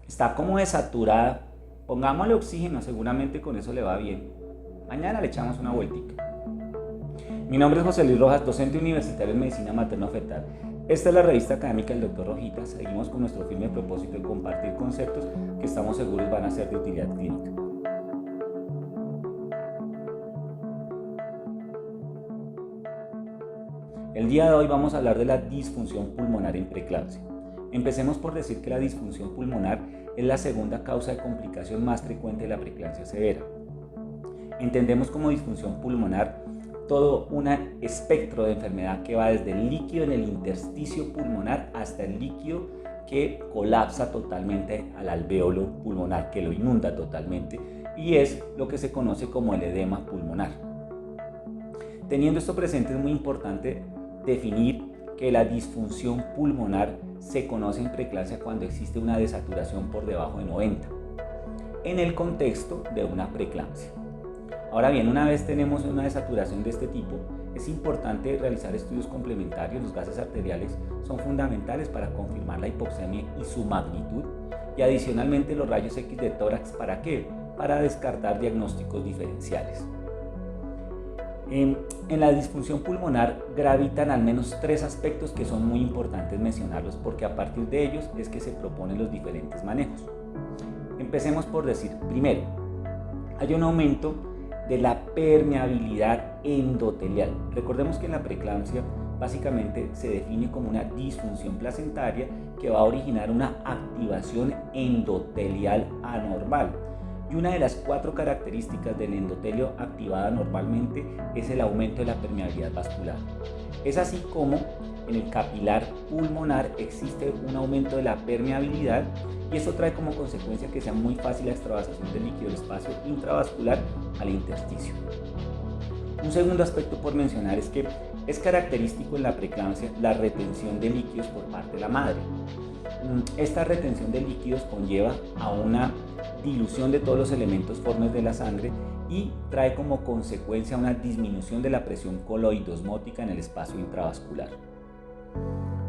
está como desaturada, pongámosle oxígeno, seguramente con eso le va bien. Mañana le echamos una vueltica. Mi nombre es José Luis Rojas, docente universitario en Medicina Materno-Fetal. Esta es la revista académica del Dr. Rojitas. Seguimos con nuestro firme propósito de compartir conceptos que estamos seguros van a ser de utilidad clínica. El día de hoy vamos a hablar de la disfunción pulmonar en preeclampsia. Empecemos por decir que la disfunción pulmonar es la segunda causa de complicación más frecuente de la preeclampsia severa. Entendemos como disfunción pulmonar todo un espectro de enfermedad que va desde el líquido en el intersticio pulmonar hasta el líquido que colapsa totalmente al alvéolo pulmonar, que lo inunda totalmente, y es lo que se conoce como el edema pulmonar. Teniendo esto presente, es muy importante definir que la disfunción pulmonar se conoce en preeclampsia cuando existe una desaturación por debajo de 90 en el contexto de una preeclampsia. Ahora bien, una vez tenemos una desaturación de este tipo, es importante realizar estudios complementarios. Los gases arteriales son fundamentales para confirmar la hipoxemia y su magnitud, y adicionalmente los rayos X de tórax. ¿Para qué? Para descartar diagnósticos diferenciales. En la disfunción pulmonar gravitan al menos 3 aspectos que son muy importantes mencionarlos, porque a partir de ellos es que se proponen los diferentes manejos. Empecemos por decir, primero, hay un aumento de la permeabilidad endotelial. Recordemos que en la preeclampsia básicamente se define como una disfunción placentaria que va a originar una activación endotelial anormal. Y una de las 4 características del endotelio activada normalmente es el aumento de la permeabilidad vascular. Es así como en el capilar pulmonar existe un aumento de la permeabilidad, y esto trae como consecuencia que sea muy fácil la extravasación del líquido del espacio intravascular al intersticio. Un segundo aspecto por mencionar es que es característico en la preeclampsia la retención de líquidos por parte de la madre. Esta retención de líquidos conlleva a una dilución de todos los elementos formes de la sangre y trae como consecuencia una disminución de la presión coloidosmótica en el espacio intravascular.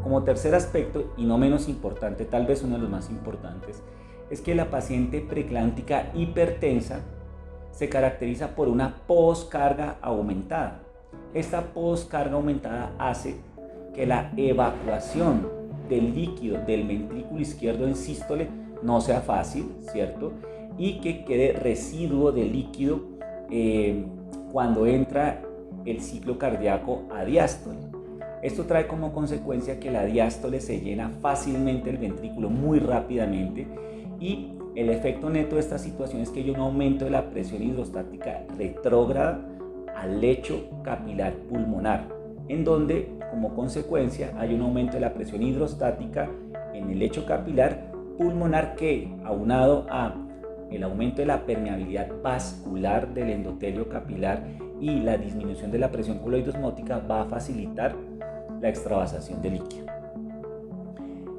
Como tercer aspecto, y no menos importante, tal vez uno de los más importantes, es que la paciente preeclántica hipertensa se caracteriza por una poscarga aumentada. Esta poscarga aumentada hace que la evacuación del líquido del ventrículo izquierdo en sístole no sea fácil, ¿cierto? Y que quede residuo de líquido cuando entra el ciclo cardíaco a diástole. Esto trae como consecuencia que la diástole se llena fácilmente el ventrículo muy rápidamente, y el efecto neto de esta situación es que hay un aumento de la presión hidrostática retrógrada al lecho capilar pulmonar, en donde como consecuencia hay un aumento de la presión hidrostática en el lecho capilar pulmonar que, aunado a el aumento de la permeabilidad vascular del endotelio capilar y la disminución de la presión coloidosmótica, va a facilitar la extravasación de líquido.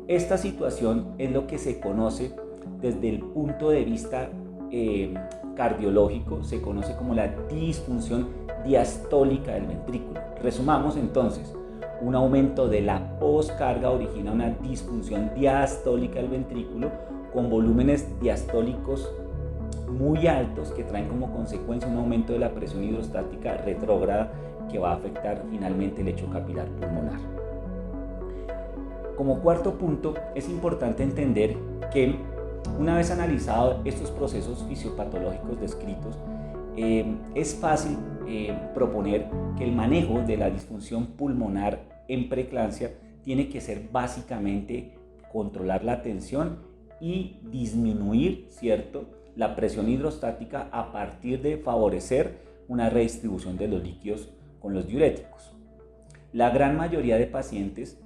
Esta situación es lo que se conoce desde el punto de vista cardiológico, se conoce como la disfunción diastólica del ventrículo. Resumamos entonces, un aumento de la poscarga origina una disfunción diastólica del ventrículo con volúmenes diastólicos muy altos que traen como consecuencia un aumento de la presión hidrostática retrógrada que va a afectar finalmente el lecho capilar pulmonar. Como cuarto punto, es importante entender que una vez analizado estos procesos fisiopatológicos descritos, es fácil proponer que el manejo de la disfunción pulmonar en preeclampsia tiene que ser básicamente controlar la tensión y disminuir, ¿cierto?, la presión hidrostática a partir de favorecer una redistribución de los líquidos con los diuréticos. La gran mayoría de pacientes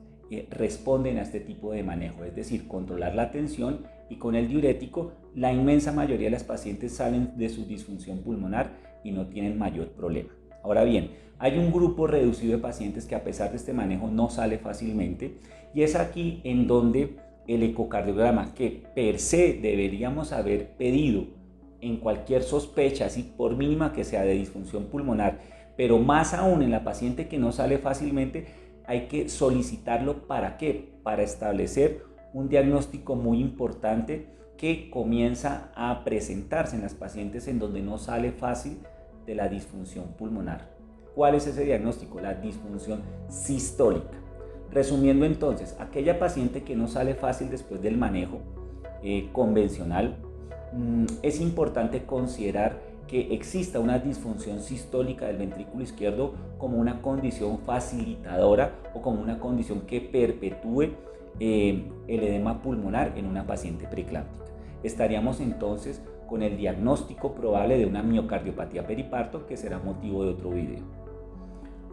responden a este tipo de manejo, es decir, controlar la tensión, y con el diurético la inmensa mayoría de las pacientes salen de su disfunción pulmonar y no tienen mayor problema. Ahora bien, hay un grupo reducido de pacientes que a pesar de este manejo no sale fácilmente, y es aquí en donde el ecocardiograma, que per se deberíamos haber pedido en cualquier sospecha, así por mínima que sea, de disfunción pulmonar, pero más aún en la paciente que no sale fácilmente, hay que solicitarlo. ¿Para qué? Para establecer un diagnóstico muy importante que comienza a presentarse en las pacientes en donde no sale fácil de la disfunción pulmonar. ¿Cuál es ese diagnóstico? La disfunción sistólica. Resumiendo entonces, aquella paciente que no sale fácil después del manejo convencional, es importante considerar que exista una disfunción sistólica del ventrículo izquierdo como una condición facilitadora o como una condición que perpetúe el edema pulmonar en una paciente preeclámptica. Estaríamos entonces con el diagnóstico probable de una miocardiopatía periparto, que será motivo de otro video.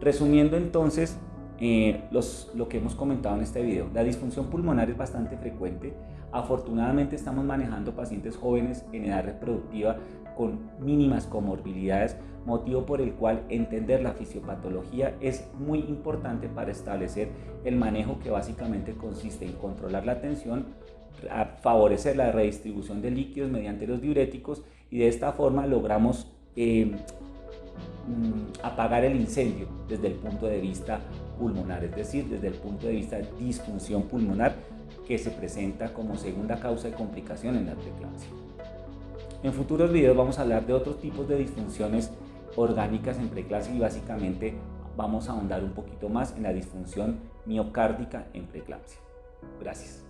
Resumiendo entonces lo que hemos comentado en este video, la disfunción pulmonar es bastante frecuente. Afortunadamente estamos manejando pacientes jóvenes en edad reproductiva con mínimas comorbilidades, motivo por el cual entender la fisiopatología es muy importante para establecer el manejo, que básicamente consiste en controlar la tensión, favorecer la redistribución de líquidos mediante los diuréticos, y de esta forma logramos apagar el incendio desde el punto de vista pulmonar, es decir, desde el punto de vista de disfunción pulmonar, que se presenta como segunda causa de complicación en la preeclampsia. En futuros videos vamos a hablar de otros tipos de disfunciones orgánicas en preeclampsia y básicamente vamos a ahondar un poquito más en la disfunción miocárdica en preeclampsia. Gracias.